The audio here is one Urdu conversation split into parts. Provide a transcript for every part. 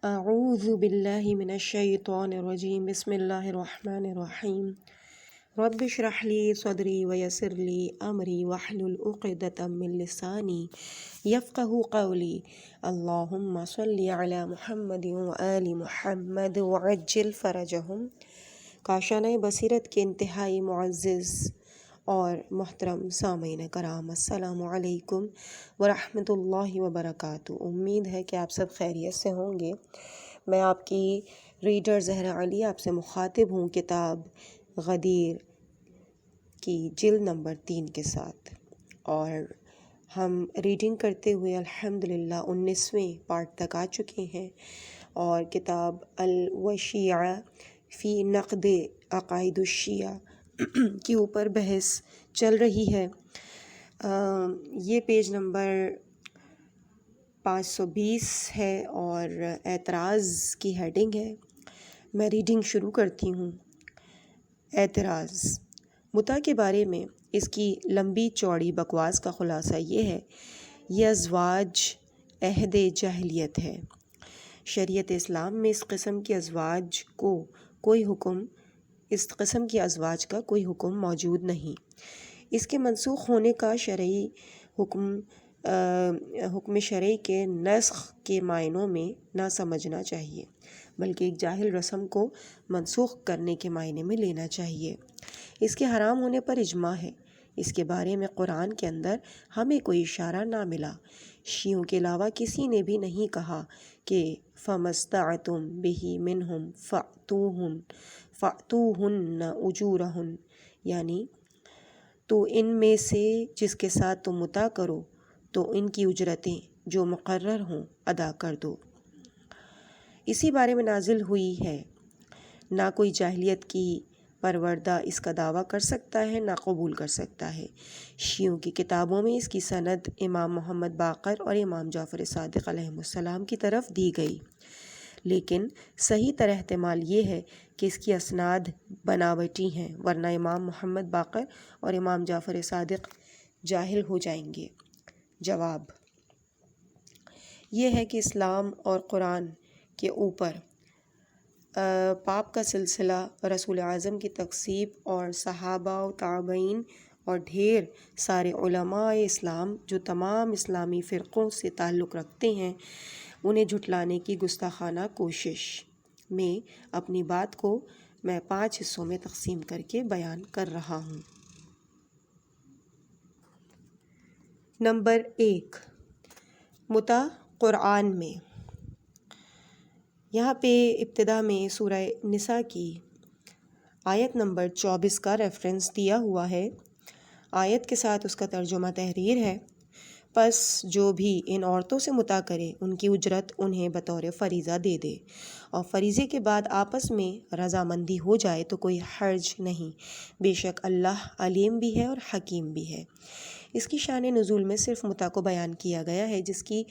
اعوذ باللہ من الشیطان الرجیم بسم اللہ الرحمن الرحیم رب اشرح لی صدری ویسر لی امری واحلل عقدۃ من لسانی یفقہوا قولی اللہم صلی علی محمد وآل محمد وعجل فرجہم۔ کاشانۂ بصیرت کے انتہائی معزز اور محترم سامعین کرام، السلام علیکم ورحمۃ اللہ وبرکاتہ۔ امید ہے کہ آپ سب خیریت سے ہوں گے۔ میں آپ کی ریڈر زہرا علی آپ سے مخاطب ہوں کتاب غدیر کی جلد نمبر 3 کے ساتھ، اور ہم ریڈنگ کرتے ہوئے الحمدللہ 19ویں پارٹ تک آ چکے ہیں، اور کتاب الوشیعہ فی نقد عقائد الشیعہ کے اوپر بحث چل رہی ہے۔ یہ پیج نمبر 520 ہے اور اعتراض کی ہیڈنگ ہے۔ میں ریڈنگ شروع کرتی ہوں۔ اعتراض: متع کے بارے میں اس کی لمبی چوڑی بکواس کا خلاصہ یہ ہے، یہ ازواج عہد جاہلیت ہے۔ شریعت اسلام میں اس قسم کے ازواج کا کوئی حکم موجود نہیں۔ اس کے منسوخ ہونے کا شرعی حکم شرعی کے نسخ کے معنوں میں نہ سمجھنا چاہیے، بلکہ ایک جاہل رسم کو منسوخ کرنے کے معنی میں لینا چاہیے۔ اس کے حرام ہونے پر اجماع ہے۔ اس کے بارے میں قرآن کے اندر ہمیں کوئی اشارہ نہ ملا۔ شیعوں کے علاوہ کسی نے بھی نہیں کہا کہ فَمَسْتَعْتُمْ بِهِ مِنْهُمْ فَأْتُوهُنَّ أُجُورَهُنَّ، یعنی تو ان میں سے جس کے ساتھ تم متع کرو تو ان کی اجرتیں جو مقرر ہوں ادا کر دو۔ اسی بارے میں نازل ہوئی ہے۔ نہ کوئی جاہلیت کی پروردہ اس کا دعویٰ کر سکتا ہے، نہ قبول کر سکتا ہے۔ شیعوں کی کتابوں میں اس کی سند امام محمد باقر اور امام جعفر صادق علیہم السلام کی طرف دی گئی، لیکن صحیح تر احتمال یہ ہے کہ اس کی اسناد بناوٹی ہیں، ورنہ امام محمد باقر اور امام جعفر صادق جاہل ہو جائیں گے۔ جواب یہ ہے کہ اسلام اور قرآن کے اوپر پاپ کا سلسلہ رسول اعظم کی تقسیب اور صحابہ و تابعین اور ڈھیر سارے علماء اسلام جو تمام اسلامی فرقوں سے تعلق رکھتے ہیں، انہیں جھٹلانے کی گستاخانہ کوشش میں اپنی بات کو میں 5 حصوں میں تقسیم کر کے بیان کر رہا ہوں۔ نمبر 1، متع قرآن میں۔ یہاں پہ ابتدا میں سورہ نساء کی آیت نمبر 24 کا ریفرنس دیا ہوا ہے۔ آیت کے ساتھ اس کا ترجمہ تحریر ہے، پس جو بھی ان عورتوں سے متع کرے ان کی اجرت انہیں بطور فریضہ دے دے، اور فریضے کے بعد آپس میں رضامندی ہو جائے تو کوئی حرج نہیں، بے شک اللہ علیم بھی ہے اور حکیم بھی ہے۔ اس کی شان نزول میں صرف متع کو بیان کیا گیا ہے، جس کی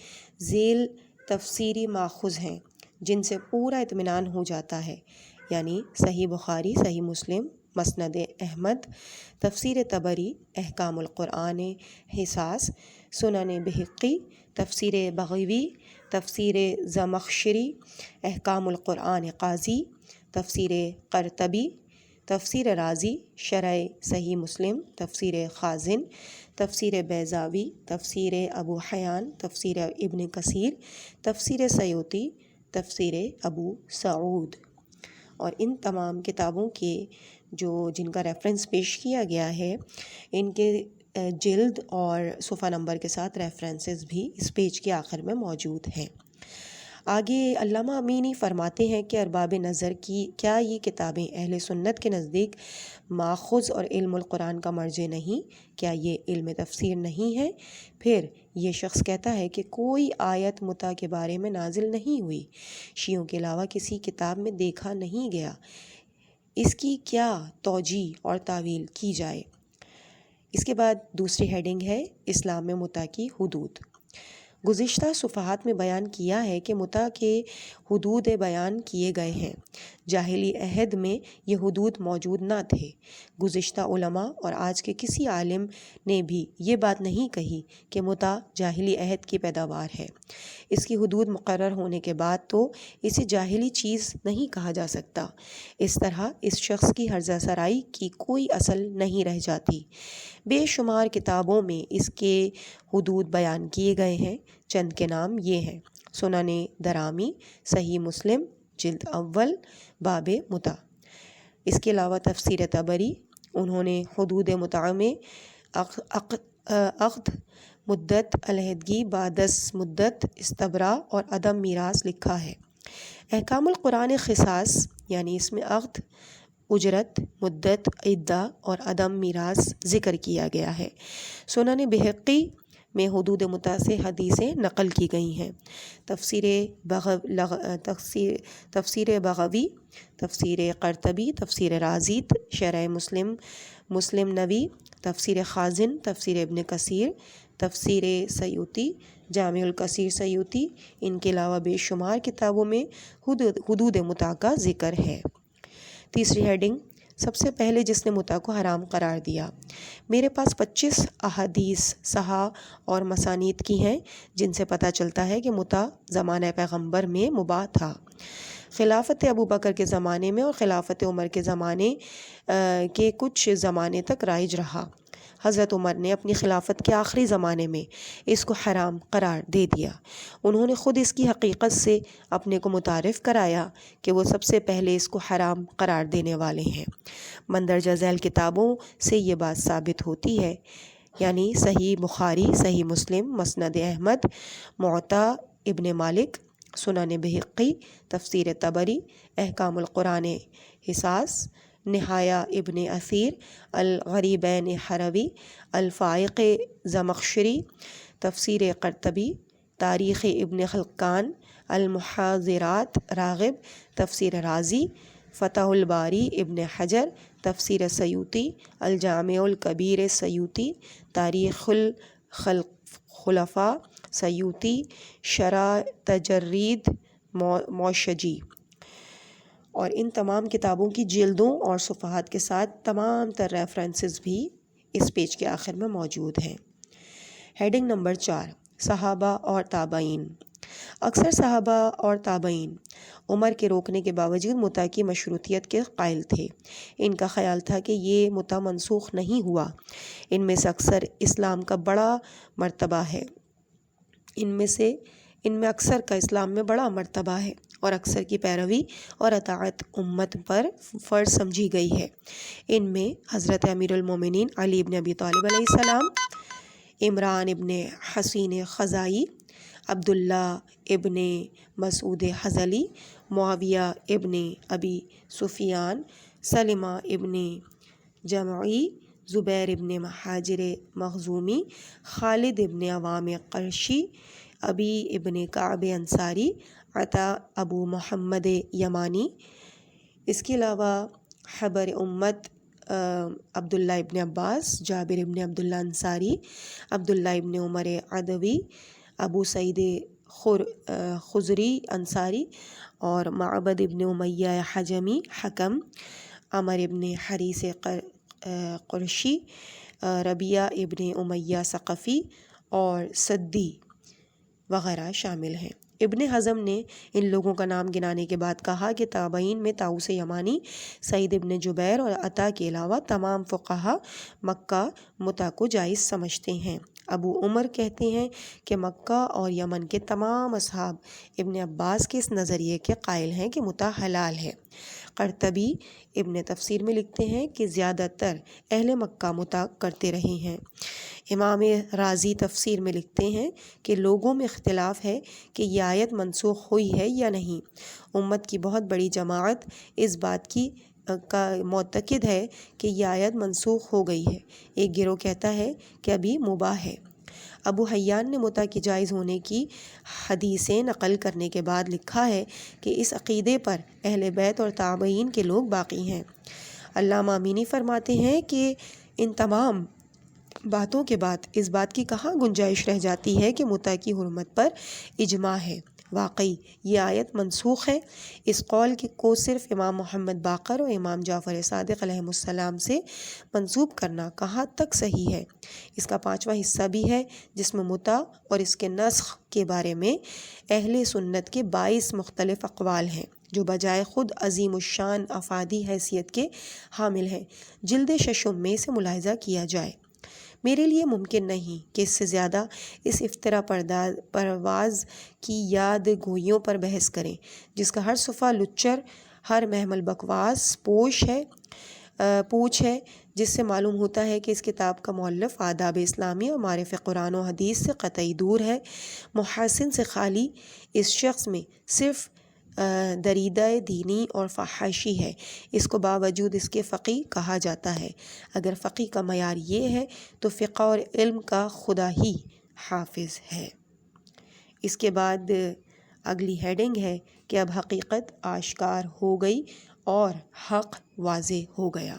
ذیل تفسیری ماخذ ہیں جن سے پورا اطمینان ہو جاتا ہے، یعنی صحیح بخاری، صحیح مسلم، مسند احمد، تفسیر طبری، احکام القرآن حساس، سنن بہقی، تفسیر بغوی، تفسیر زمخشری، احکام القرآن قاضی، تفسیر قرطبی، تفسیر رازی، شرح صحیح مسلم، تفسیر خازن، تفسیر بیضاوی، تفسیر ابو حیان، تفسیر ابن کثیر، تفسیر سیوطی، تفسیر ابو سعود۔ اور ان تمام کتابوں کے جن کا ریفرنس پیش کیا گیا ہے، ان کے جلد اور صفحہ نمبر کے ساتھ ریفرنسز بھی اس پیج کے آخر میں موجود ہیں۔ آگے علامہ امینی فرماتے ہیں کہ ارباب نظر کی کیا یہ کتابیں اہل سنت کے نزدیک ماخذ اور علم القرآن کا مرجع نہیں؟ کیا یہ علم تفسیر نہیں ہے؟ پھر یہ شخص کہتا ہے کہ کوئی آیت متع کے بارے میں نازل نہیں ہوئی، شیعوں کے علاوہ کسی کتاب میں دیکھا نہیں گیا، اس کی کیا توجیہ اور تاویل کی جائے؟ اس کے بعد دوسری ہیڈنگ ہے اسلام میں متع کی حدود۔ گزشتہ صفحات میں بیان کیا ہے کہ متع کے حدود بیان کیے گئے ہیں۔ جاہلی عہد میں یہ حدود موجود نہ تھے۔ گزشتہ علماء اور آج کے کسی عالم نے بھی یہ بات نہیں کہی کہ متع جاہلی عہد کی پیداوار ہے۔ اس کی حدود مقرر ہونے کے بعد تو اسے جاہلی چیز نہیں کہا جا سکتا۔ اس طرح اس شخص کی ہرزہ سرائی کی کوئی اصل نہیں رہ جاتی۔ بے شمار کتابوں میں اس کے حدود بیان کیے گئے ہیں۔ چند کے نام یہ ہیں: سنن درامی، صحیح مسلم جلد اول، باب متع۔ اس کے علاوہ تفسیر طبری، انہوں نے حدود متع میں عقد، مدت، علیحدگی، بعدس مدت، استبراء اور عدم میراث لکھا ہے۔ احکام القرآن خصاص، یعنی اس میں عقد، اجرت، مدت، عدہ اور عدم میراث ذکر کیا گیا ہے۔ سنن بہقی میں حدود متع سے حدیثیں نقل کی گئی ہیں۔ تفسیر بغوی، تفسیر قرطبی، تفسیر رازی، شرح مسلم نوی، تفسیر خازن، تفسیر ابن کثیر، تفسیر سیوطی، جامع الکثیر سیوطی، ان کے علاوہ بے شمار کتابوں میں حدود متع کا ذکر ہے۔ تیسری ہیڈنگ: سب سے پہلے جس نے متع کو حرام قرار دیا۔ میرے پاس 25 احادیث صحاح اور مسانید کی ہیں جن سے پتہ چلتا ہے کہ متع زمانہ پیغمبر میں مباح تھا۔ خلافت ابوبکر کے زمانے میں اور خلافت عمر کے زمانے کے کچھ زمانے تک رائج رہا۔ حضرت عمر نے اپنی خلافت کے آخری زمانے میں اس کو حرام قرار دے دیا۔ انہوں نے خود اس کی حقیقت سے اپنے کو متعارف کرایا کہ وہ سب سے پہلے اس کو حرام قرار دینے والے ہیں۔ مندرجہ ذیل کتابوں سے یہ بات ثابت ہوتی ہے، یعنی صحیح بخاری، صحیح مسلم، مسند احمد، موطا ابن مالک، سنن بہقی، تفسیر طبری، احکام القرآن حصاص، نہایہ ابن اثیر، الغریبین حروی، الفائق زمخشری، تفسیر قرطبی، تاریخ ابن خلقان، المحاضرات راغب، تفسیر رازی، فتح الباری ابن حجر، تفسیر سیوطی، الجامع الکبیر سیوطی، تاریخ الخلفاء سیوطی، شرح تجرید موشجی، اور ان تمام کتابوں کی جلدوں اور صفحات کے ساتھ تمام تر ریفرنسز بھی اس پیج کے آخر میں موجود ہیں۔ ہیڈنگ نمبر 4: صحابہ اور تابعین۔ اکثر صحابہ اور تابعین عمر کے روکنے کے باوجود متع کی مشروطیت کے قائل تھے۔ ان کا خیال تھا کہ یہ متع منسوخ نہیں ہوا۔ ان میں سے اکثر اسلام کا بڑا مرتبہ ہے، ان میں اکثر کا اسلام میں بڑا مرتبہ ہے اور اکثر کی پیروی اور اطاعت امت پر فرض سمجھی گئی ہے۔ ان میں حضرت امیر المومنین علی ابن ابی طالب علیہ السلام، عمران ابن حسین خزائی، عبداللہ ابن مسعود حضلی، معاویہ ابن ابی سفیان، سلمہ ابن جمعی، زبیر ابن مہاجر مخزومی، خالد ابن عوام قرشی، ابی ابن کعب انصاری، عطا ابو محمد یمانی۔ اس کے علاوہ حبر امت عبداللہ ابن عباس، جابر ابن عبداللہ انصاری، عبداللہ ابن عمر عدوی، ابو سعید خضری انصاری، اور معبد ابن امیہ حجمی حکم، عمر ابن حریث قرشی، ربیعہ ابن امیہ ثقفی اور سدی وغیرہ شامل ہیں۔ ابن حزم نے ان لوگوں کا نام گنانے کے بعد کہا کہ تابعین میں طاؤس یمانی، سعید ابن جبیر اور عطا کے علاوہ تمام فقہا مکہ متع کو جائز سمجھتے ہیں۔ ابو عمر کہتے ہیں کہ مکہ اور یمن کے تمام اصحاب ابن عباس کے اس نظریے کے قائل ہیں کہ متع حلال ہے۔ قرطبی ابن تفسیر میں لکھتے ہیں کہ زیادہ تر اہل مکہ متع کرتے رہے ہیں۔ امام رازی تفسیر میں لکھتے ہیں کہ لوگوں میں اختلاف ہے کہ یہ آیت منسوخ ہوئی ہے یا نہیں۔ امت کی بہت بڑی جماعت اس بات کی کا معتقد ہے کہ یہ آیت منسوخ ہو گئی ہے۔ ایک گروہ کہتا ہے کہ ابھی مباح ہے۔ ابو حیان نے متع کے جائز ہونے کی حدیثیں نقل کرنے کے بعد لکھا ہے کہ اس عقیدے پر اہل بیت اور تابعین کے لوگ باقی ہیں۔ علامہ امینی فرماتے ہیں کہ ان تمام باتوں کے بعد اس بات کی کہاں گنجائش رہ جاتی ہے کہ متع کی حرمت پر اجماع ہے؟ واقعی یہ آیت منسوخ ہے۔ اس قول کو صرف امام محمد باقر اور امام جعفر صادق علیہ السلام سے منسوب کرنا کہاں تک صحیح ہے؟ اس کا 5واں حصہ بھی ہے جس میں متع اور اس کے نسخ کے بارے میں اہل سنت کے 22 مختلف اقوال ہیں جو بجائے خود عظیم الشان افادی حیثیت کے حامل ہیں۔ جلد ششم میں سے ملاحظہ کیا جائے۔ میرے لیے ممکن نہیں کہ اس سے زیادہ اس افترا پرواز کی یاد گوئیوں پر بحث کریں جس کا ہر صفحہ لچر، ہر محمل بکواس پوچھ ہے، جس سے معلوم ہوتا ہے کہ اس کتاب کا مؤلف آداب اسلامی اور معرف قرآن و حدیث سے قطعی دور ہے۔ محاسن سے خالی اس شخص میں صرف دریدہ دینی اور فحاشی ہے۔ اس کو باوجود اس کے فقیہ کہا جاتا ہے۔ اگر فقیہ کا معیار یہ ہے تو فقہ اور علم کا خدا ہی حافظ ہے۔ اس کے بعد اگلی ہیڈنگ ہے کہ اب حقیقت آشکار ہو گئی اور حق واضح ہو گیا۔